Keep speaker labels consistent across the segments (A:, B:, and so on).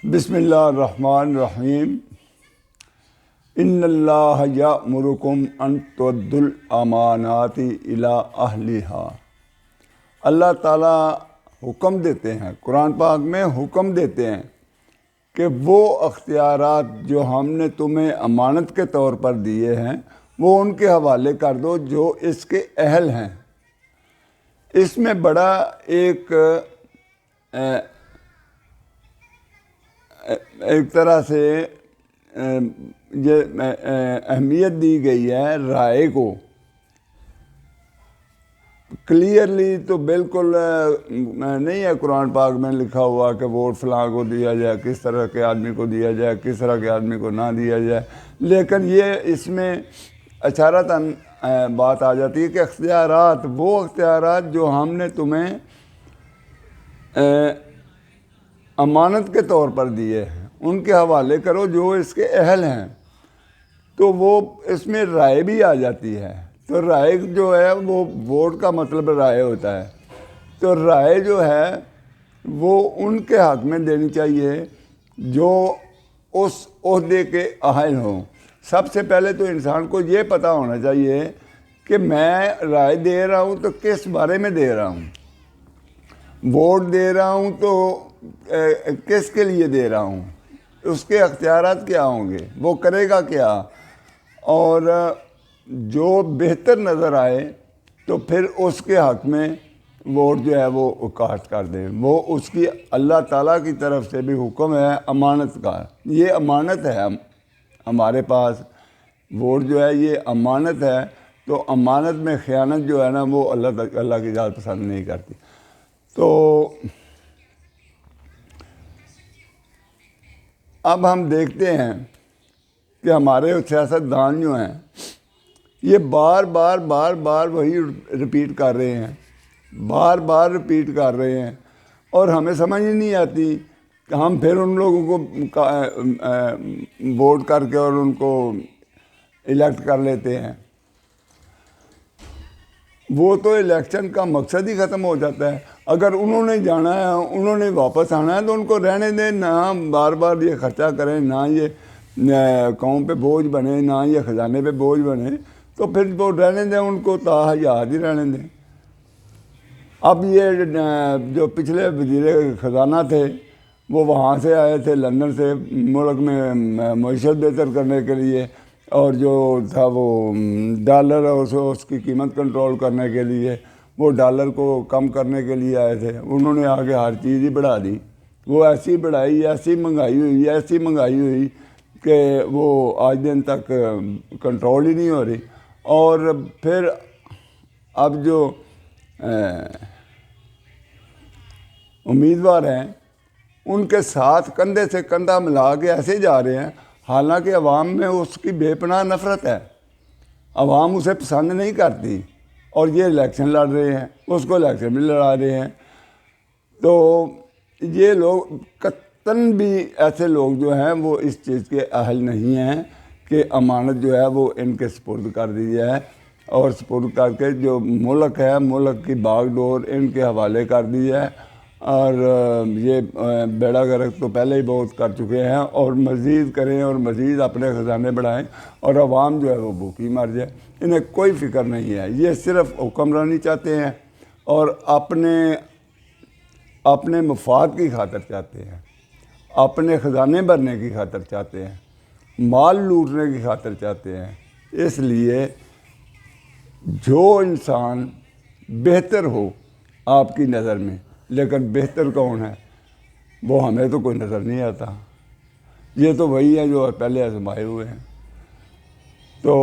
A: بسم اللہ الرحمن الرحیم۔ ان اللہ یأمرکم ان تؤدوا الامانات الی اہلہا۔ اللہ تعالیٰ حکم دیتے ہیں، قرآن پاک میں حکم دیتے ہیں کہ وہ اختیارات جو ہم نے تمہیں امانت کے طور پر دیے ہیں وہ ان کے حوالے کر دو جو اس کے اہل ہیں۔ اس میں بڑا ایک طرح سے یہ اہمیت دی گئی ہے رائے کو۔ کلیئرلی تو بالکل نہیں ہے قرآن پاک میں لکھا ہوا کہ ووٹ فلاں کو دیا جائے، کس طرح کے آدمی کو دیا جائے، کس طرح کے آدمی کو نہ دیا جائے، لیکن یہ اس میں اشارتاً بات آ جاتی ہے کہ اختیارات، وہ اختیارات جو ہم نے تمہیں امانت کے طور پر دیے ہیں ان کے حوالے کرو جو اس کے اہل ہیں۔ تو وہ اس میں رائے بھی آ جاتی ہے۔ تو رائے جو ہے وہ ووٹ کا مطلب رائے ہوتا ہے۔ تو رائے جو ہے وہ ان کے حق میں دینی چاہیے جو اس عہدے کے اہل ہوں۔ سب سے پہلے تو انسان کو یہ پتہ ہونا چاہیے کہ میں رائے دے رہا ہوں تو کس بارے میں دے رہا ہوں، ووٹ دے رہا ہوں تو کس کے لیے دے رہا ہوں، اس کے اختیارات کیا ہوں گے، وہ کرے گا کیا، اور جو بہتر نظر آئے تو پھر اس کے حق میں ووٹ جو ہے وہ کاسٹ کر دیں۔ وہ اس کی اللہ تعالیٰ کی طرف سے بھی حکم ہے امانت کا۔ یہ امانت ہے ہمارے پاس، ووٹ جو ہے یہ امانت ہے۔ تو امانت میں خیانت جو ہے نا وہ اللہ کی ذات پسند نہیں کرتی۔ تو اب ہم دیکھتے ہیں کہ ہمارے سیاستدان جو ہیں یہ بار بار وہی رپیٹ کر رہے ہیں، بار رپیٹ کر رہے ہیں، اور ہمیں سمجھ ہی نہیں آتی کہ ہم پھر ان لوگوں کو ووٹ کر کے اور ان کو الیکٹ کر لیتے ہیں۔ وہ تو الیکشن کا مقصد ہی ختم ہو جاتا ہے۔ اگر انہوں نے جانا ہے، انہوں نے واپس آنا ہے تو ان کو رہنے دیں، نہ بار یہ خرچہ کریں، نہ یہ قوم پہ بوجھ بنے، نہ یہ خزانے پہ بوجھ بنے، تو پھر وہ رہنے دیں، ان کو تاحیات ہی رہنے دیں۔ اب یہ جو پچھلے وزیر خزانہ تھے وہ وہاں سے آئے تھے لندن سے ملک میں معیشت بہتر کرنے کے لیے، اور جو تھا وہ ڈالر اور اس کی قیمت کنٹرول کرنے کے لیے، وہ ڈالر کو کم کرنے کے لیے آئے تھے۔ انہوں نے آگے ہر چیز ہی بڑھا دی، وہ ایسی بڑھائی، ایسی مہنگائی ہوئی کہ وہ آج دن تک کنٹرول ہی نہیں ہو رہی۔ اور پھر اب جو امیدوار ہیں ان کے ساتھ کندھے سے کندھا ملا کے ایسے جا رہے ہیں، حالانکہ عوام میں اس کی بے پناہ نفرت ہے، عوام اسے پسند نہیں کرتی، اور یہ الیکشن لڑ رہے ہیں، اس کو الیکشن بھی لڑا رہے ہیں۔ تو یہ لوگ قطعاً بھی ایسے لوگ جو ہیں وہ اس چیز کے اہل نہیں ہیں کہ امانت جو ہے وہ ان کے سپرد کر دی جائے، اور سپرد کر کے جو ملک ہے، ملک کی باغ ڈور ان کے حوالے کر دی جائے۔ اور یہ بیڑا غرق تو پہلے ہی بہت کر چکے ہیں، اور مزید کریں اور مزید اپنے خزانے بڑھائیں، اور عوام جو ہے وہ بھوکی مر جائے۔ انہیں کوئی فکر نہیں ہے، یہ صرف حکمرانی چاہتے ہیں اور اپنے مفاد کی خاطر چاہتے ہیں، اپنے خزانے بھرنے کی خاطر چاہتے ہیں، مال لوٹنے کی خاطر چاہتے ہیں۔ اس لیے جو انسان بہتر ہو آپ کی نظر میں، لیکن بہتر کون ہے وہ ہمیں تو کوئی نظر نہیں آتا، یہ تو وہی ہے جو پہلے آزمائے ہوئے ہیں۔ تو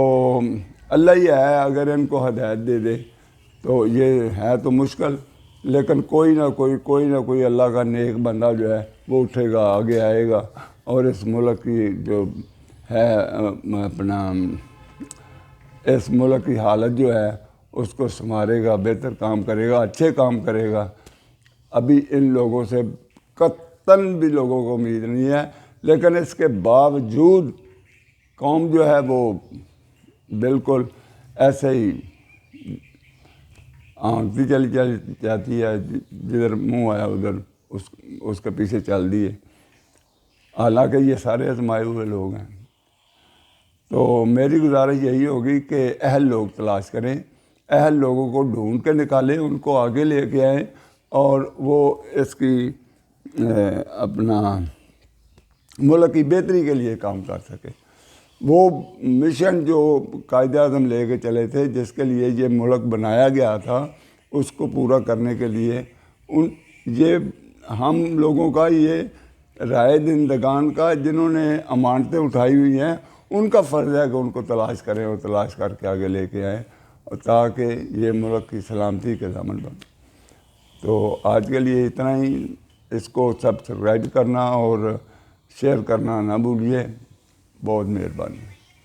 A: اللہ ہی ہے، اگر ان کو ہدایت دے دے تو یہ ہے تو مشکل، لیکن کوئی نہ کوئی اللہ کا نیک بندہ جو ہے وہ اٹھے گا، آگے آئے گا، اور اس ملک کی جو ہے اس ملک کی حالت جو ہے اس کو سنوارے گا، بہتر کام کرے گا، اچھے کام کرے گا۔ ابھی ان لوگوں سے قطعاً بھی لوگوں کو امید نہیں ہے، لیکن اس کے باوجود قوم جو ہے وہ بالکل ایسے ہی آنکھتی چلی جاتی ہے، جدھر منہ آیا ادھر اس کے پیچھے چل دیے۔ حالانکہ یہ سارے آزمائے ہوئے لوگ ہیں۔ تو میری گزارش یہی ہوگی کہ اہل لوگ تلاش کریں، اہل لوگوں کو ڈھونڈ کے نکالیں، ان کو آگے لے کے آئیں اور وہ اس کی اپنا ملک کی بہتری کے لیے کام کر سکے۔ وہ مشن جو قائد اعظم لے کے چلے تھے، جس کے لیے یہ ملک بنایا گیا تھا، اس کو پورا کرنے کے لیے یہ ہم لوگوں کا، یہ رائے دہندگان کا، جنہوں نے امانتیں اٹھائی ہوئی ہیں، ان کا فرض ہے کہ ان کو تلاش کریں اور تلاش کر کے آگے لے کے آئیں، اور تاکہ یہ ملک کی سلامتی کے ضامن بنے۔ تو آج کے لیے اتنا ہی۔ اس کو سبسکرائب کرنا اور شیئر کرنا نہ بھولیے۔ بہت مہربانی۔